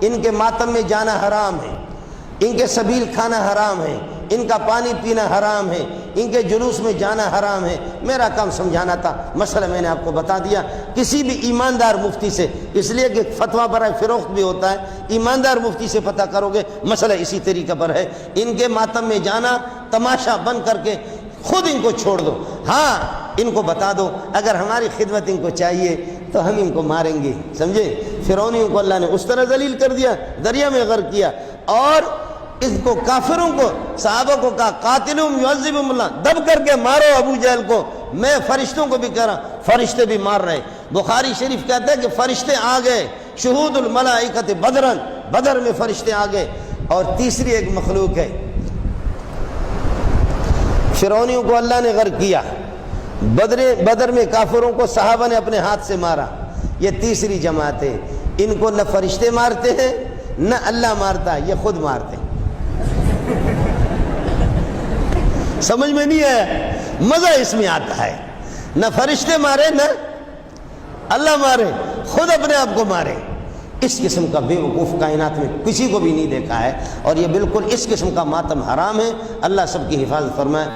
ان کے ماتم میں جانا حرام ہے، ان کے سبیل کھانا حرام ہے، ان کا پانی پینا حرام ہے، ان کے جلوس میں جانا حرام ہے۔ میرا کام سمجھانا تھا، مسئلہ میں نے آپ کو بتا دیا۔ کسی بھی ایماندار مفتی سے، اس لیے کہ فتویٰ برائے فروخت بھی ہوتا ہے، ایماندار مفتی سے پتہ کرو گے مسئلہ اسی طریقہ پر ہے۔ ان کے ماتم میں جانا تماشا بند کر کے خود ان کو چھوڑ دو۔ ہاں ان کو بتا دو اگر ہماری خدمت ان کو چاہیے تو ہم ان کو ماریں گے، سمجھے؟ فرعونیوں کو اللہ نے اس طرح ذلیل کر دیا، دریا میں غرق کیا، اور اس کو کافروں کو صحابہ کو کہا قاتلہم یعذبہم اللہ، دب کر کے مارو ابو جہل کو۔ میں فرشتوں کو بھی کہہ رہا ہوں، فرشتے بھی مار رہے۔ بخاری شریف کہتا ہے کہ فرشتے آ گئے، شہود الملائکۃ بدرن، بدر میں فرشتے آ گئے۔ اور تیسری ایک مخلوق ہے، فرعونیوں کو اللہ نے غرق کیا، بدر میں کافروں کو صحابہ نے اپنے ہاتھ سے مارا۔ یہ تیسری جماعت ہے، ان کو نہ فرشتے مارتے ہیں نہ اللہ مارتا، یہ خود مارتے ہیں۔ سمجھ میں نہیں ہے؟ مزہ اس میں آتا ہے، نہ فرشتے مارے نہ اللہ مارے، خود اپنے آپ کو مارے۔ اس قسم کا بے وقوف کائنات میں کسی کو بھی نہیں دیکھا ہے، اور یہ بالکل اس قسم کا ماتم حرام ہے۔ اللہ سب کی حفاظت فرمائے۔